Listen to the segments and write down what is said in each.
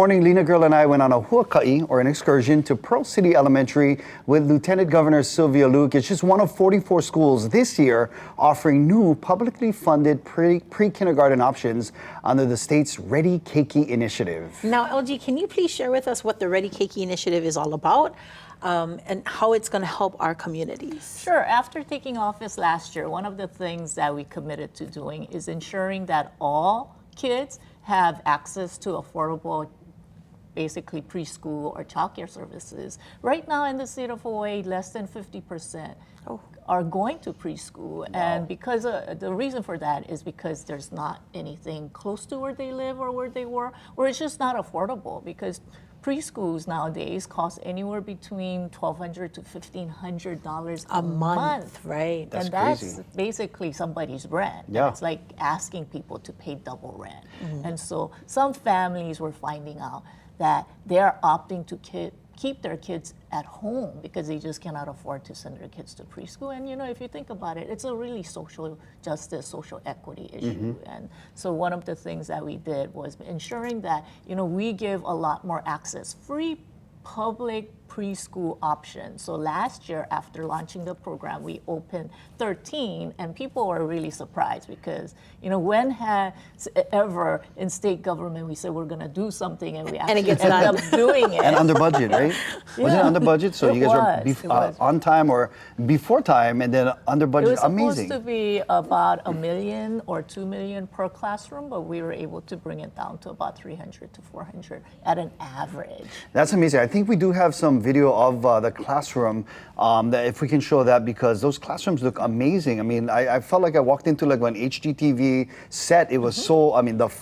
Morning, Lina girl and I went on a huaka'i, or an excursion, to Pearl City Elementary with Lieutenant Governor Sylvia Luke. It's just one of 44 schools this year offering new publicly funded pre-kindergarten options under the state's Ready Keiki initiative. Now, LG, can you please share with us what the Ready Keiki initiative is all about and how it's going to help our communities? Sure. After taking office last year, one of the things that we committed to doing is ensuring that all kids have access to affordable, basically preschool or childcare services. Right now in the state of Hawaii, less than 50% are going to preschool. Wow. And because the reason for that is because there's not anything close to where they live or where they were, or it's just not affordable, because preschools nowadays cost anywhere between $1,200 to $1,500 a month. Right. That's and that's crazy. Basically somebody's rent. Yeah. It's like asking people to pay double rent. And so some families were finding out that they're opting to keep their kids at home because they just cannot afford to send their kids to preschool. And if you think about it, it's a really social justice, social equity issue. And so one of the things that we did was ensuring that we give a lot more access, free public preschool options. So last year, after launching the program, we opened 13, and people were really surprised because, when has ever in state government we said we're going to do something and we actually ended up doing it. And under budget, right? Was it under budget? So you guys were on time or before time, and then under budget. It was Amazing. supposed to be about $1 million or $2 million per classroom, but we were able to bring it down to about 300 to 400 at an average. That's amazing. I think we do have some video of the classroom, that if we can show that, because those classrooms look amazing. I mean, I felt like I walked into like an HGTV set. It was so,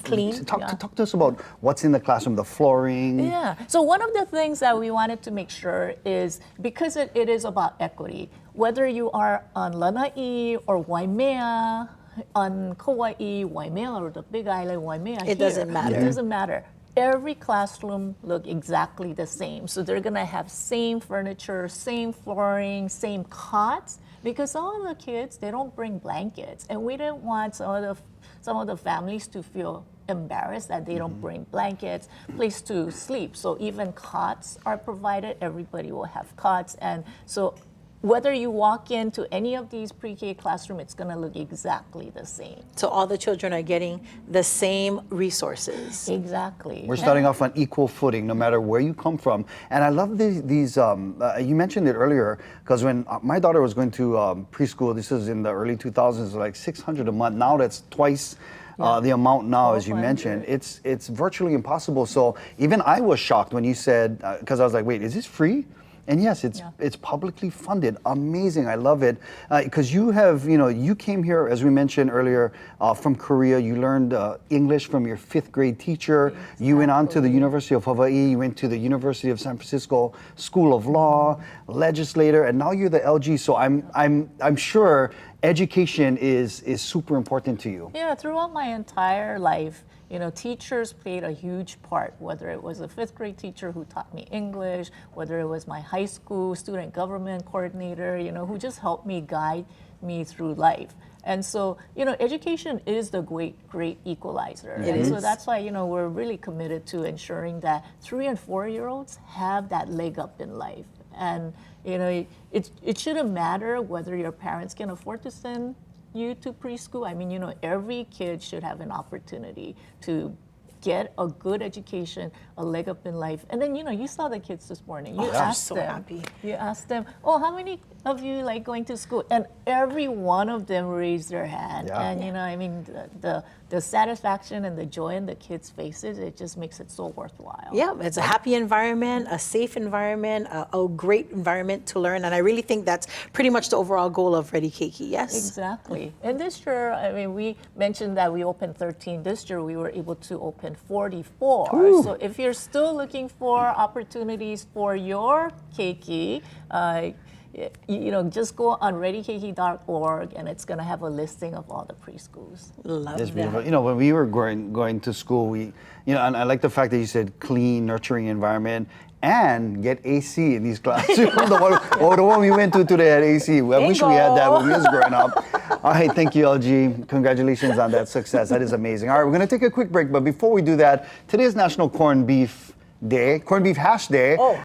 clean. Talk to us about what's in the classroom, the flooring. Yeah. So one of the things that we wanted to make sure is, because it is about equity, whether you are on Lanai or Waimea, on Kauai, Waimea, or the Big Island, Waimea, It doesn't matter. It doesn't matter. Every classroom look exactly the same. So they're gonna have same furniture, same flooring, same cots, because some of the kids, they don't bring blankets. And we didn't want some of the families to feel embarrassed that they don't bring blankets, place to sleep. So even cots are provided. Everybody will have cots. And so whether you walk into any of these pre-K classroom, it's going to look exactly the same. So all the children are getting the same resources. Exactly. We're starting off on equal footing, no matter where you come from. And I love these you mentioned it earlier, because when my daughter was going to preschool, this is in the early 2000s, like $600 a month. Now that's twice the amount now, as you mentioned. It's virtually impossible. So even I was shocked when you said, because I was like, wait, is this free? And yes, it's publicly funded. Amazing, I love it. Because you have, you came here, as we mentioned earlier, from Korea. You learned English from your 5th grade teacher. Exactly. You went on to the University of Hawaii. You went to the University of San Francisco School of Law, legislator, and now you're the LG. So I'm sure education is super important to you. Yeah, throughout my entire life, teachers played a huge part, whether it was a 5th grade teacher who taught me English, whether it was my high school student government coordinator, who just helped me guide me through life. And so, education is the great equalizer. And so that's why, we're really committed to ensuring that 3- and 4-year-olds have that leg up in life. And, it shouldn't matter whether your parents can afford to send you to preschool. I mean, every kid should have an opportunity to get a good education, a leg up in life. And then, you saw the kids this morning. You asked them. Happy. You asked them, how many of you like going to school? And every one of them raised their hand. Yeah. And, the satisfaction and the joy in the kids' faces, it just makes it so worthwhile. Yeah, it's a happy environment, a safe environment, a great environment to learn. And I really think that's pretty much the overall goal of Ready Keiki, yes? Exactly. And this year, we mentioned that we opened 13. This year, we were able to open 44. Ooh. So if you're still looking for opportunities for your Keiki, just go on readykeiki.org and it's going to have a listing of all the preschools. Love It's that. beautiful. You know, when we were going to school, and I like the fact that you said clean, nurturing environment, and get AC in these classrooms. the one we went to today had AC. I wish we had that when we was growing up. All right, thank you, LG. Congratulations on that success. That is amazing. All right, we're going to take a quick break, but before we do that, today is National Corned Beef Day, Corned Beef Hash Day. Oh.